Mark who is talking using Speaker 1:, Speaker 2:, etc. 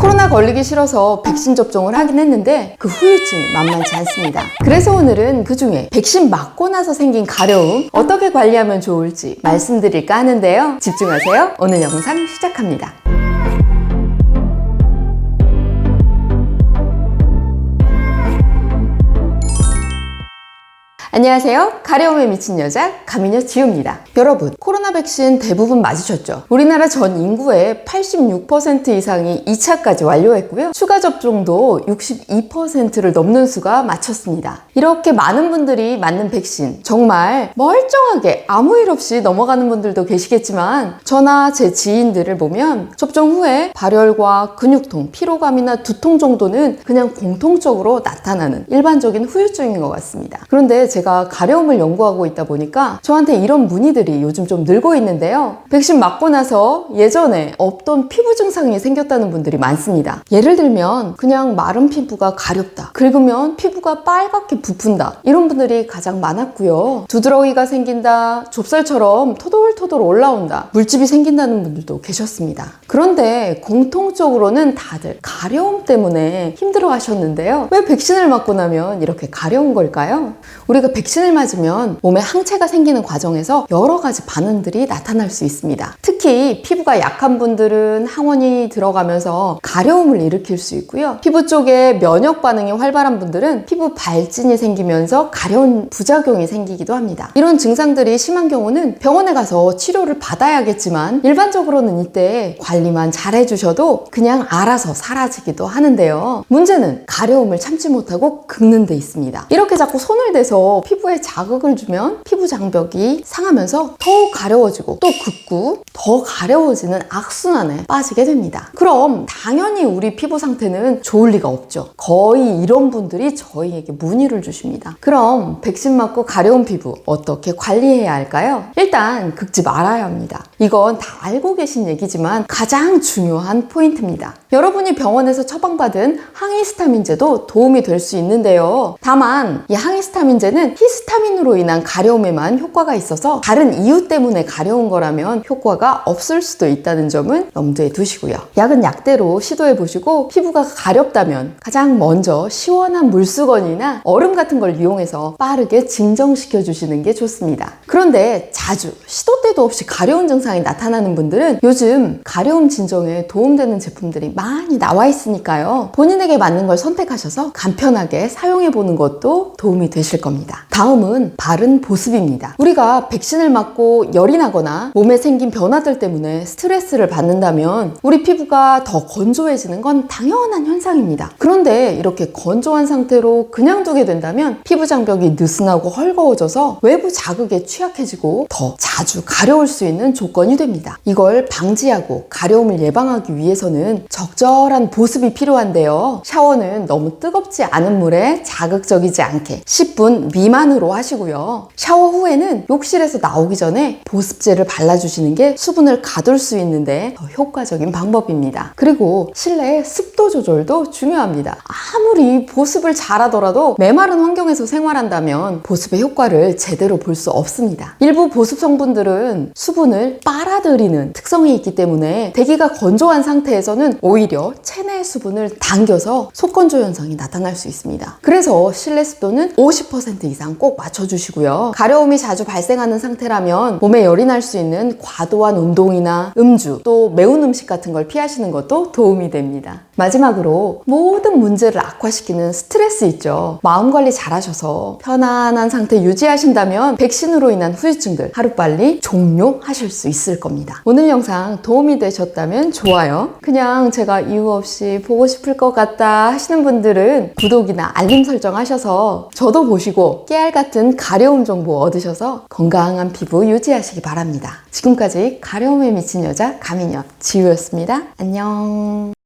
Speaker 1: 코로나 걸리기 싫어서 백신 접종을 하긴 했는데 그 후유증이 만만치 않습니다. 그래서 오늘은 그중에 백신 맞고 나서 생긴 가려움 어떻게 관리하면 좋을지 말씀드릴까 하는데요. 집중하세요. 오늘 영상 시작합니다. 안녕하세요. 가려움에 미친 여자 가미녀 지우입니다. 여러분, 코로나 백신 대부분 맞으셨죠? 우리나라 전 인구의 86% 이상이 2차까지 완료했고요. 추가 접종도 62%를 넘는 수가 마쳤습니다. 이렇게 많은 분들이 맞는 백신, 정말 멀쩡하게 아무 일 없이 넘어가는 분들도 계시겠지만 저나 제 지인들을 보면 접종 후에 발열과 근육통, 피로감이나 두통 정도는 그냥 공통적으로 나타나는 일반적인 후유증인 것 같습니다. 그런데 제가 가려움을 연구하고 있다 보니까 저한테 이런 문의들이 요즘 좀 늘고 있는데요. 백신 맞고 나서 예전에 없던 피부 증상이 생겼다는 분들이 많습니다. 예를 들면 그냥 마른 피부가 가렵다, 긁으면 피부가 빨갛게 부푼다, 이런 분들이 가장 많았고요. 두드러기가 생긴다, 좁쌀처럼 토돌토돌 올라온다, 물집이 생긴다는 분들도 계셨습니다. 그런데 공통적으로는 다들 가려움 때문에 힘들어 하셨는데요. 왜 백신을 맞고 나면 이렇게 가려운 걸까요? 우리가 백신을 맞으면 몸에 항체가 생기는 과정에서 여러 가지 반응들이 나타날 수 있습니다. 특히 피부가 약한 분들은 항원이 들어가면서 가려움을 일으킬 수 있고요. 피부 쪽에 면역 반응이 활발한 분들은 피부 발진이 생기면서 가려운 부작용이 생기기도 합니다. 이런 증상들이 심한 경우는 병원에 가서 치료를 받아야겠지만 일반적으로는 이때 관리만 잘 해주셔도 그냥 알아서 사라지기도 하는데요. 문제는 가려움을 참지 못하고 긁는 데 있습니다. 이렇게 자꾸 손을 대서 피부에 자극을 주면 피부 장벽이 상하면서 더욱 가려워지고 또 긁고 더 가려워지는 악순환에 빠지게 됩니다. 그럼 당연히 우리 피부 상태는 좋을 리가 없죠. 거의 이런 분들이 저희에게 문의를 주십니다. 그럼 백신 맞고 가려운 피부 어떻게 관리해야 할까요? 일단 긁지 말아야 합니다. 이건 다 알고 계신 얘기지만 가장 중요한 포인트입니다. 여러분이 병원에서 처방받은 항히스타민제도 도움이 될 수 있는데요. 다만 이 항히스타민제는 히스타민으로 인한 가려움에만 효과가 있어서 다른 이유 때문에 가려운 거라면 효과가 없을 수도 있다는 점은 염두에 두시고요. 약은 약대로 시도해 보시고 피부가 가렵다면 가장 먼저 시원한 물수건이나 얼음 같은 걸 이용해서 빠르게 진정시켜 주시는 게 좋습니다. 그런데 자주 시도 때도 없이 가려운 증상이 나타나는 분들은 요즘 가려움 진정에 도움되는 제품들이 많이 나와 있으니까요. 본인에게 맞는 걸 선택하셔서 간편하게 사용해 보는 것도 도움이 되실 겁니다. 다음은 바른 보습입니다. 우리가 백신을 맞고 열이 나거나 몸에 생긴 변화들 때문에 스트레스를 받는다면 우리 피부가 더 건조해지는 건 당연한 현상입니다. 그런데 이렇게 건조한 상태로 그냥 두게 된다면 피부 장벽이 느슨하고 헐거워져서 외부 자극에 취약해지고 더 자주 가려울 수 있는 조건이 됩니다. 이걸 방지하고 가려움을 예방하기 위해서는 적절한 보습이 필요한데요. 샤워는 너무 뜨겁지 않은 물에 자극적이지 않게 10분 미만으로 하시고요. 샤워 후에는 욕실에서 나오기 전에 보습제를 발라주시는 게 수분을 가둘 수 있는데 더 효과적인 방법입니다. 그리고 실내 습도 조절도 중요합니다. 아무리 보습을 잘하더라도 메마른 환경에서 생활한다면 보습의 효과를 제대로 볼 수 없습니다. 일부 보습 성분들은 수분을 빨아들이는 특성이 있기 때문에 대기가 건조한 상태에서는 오히려 체내 수분을 당겨서 속건조 현상이 나타날 수 있습니다. 그래서 실내 습도는 50% 이상 꼭 맞춰주시고요. 가려움이 자주 발생하는 상태라면 몸에 열이 날 수 있는 과도한 운동이나 음주, 또 매운 음식 같은 걸 피하시는 것도 도움이 됩니다. 마지막으로 모든 문제를 악화시키는 스트레스 있죠. 마음 관리 잘 하셔서 편안한 상태 유지하신다면 백신으로 인한 후유증들 하루빨리 종료하실 수 있을 겁니다. 오늘 영상 도움이 되셨다면 좋아요. 그냥 제가 이유 없이 보고 싶을 것 같다 하시는 분들은 구독이나 알림 설정 하셔서 저도 보시고 깨알 같은 가려움 정보 얻으셔서 건강한 피부 유지하시기 바랍니다. 지금까지 가려움에 미친 여자 가미녀 지우였습니다. 안녕.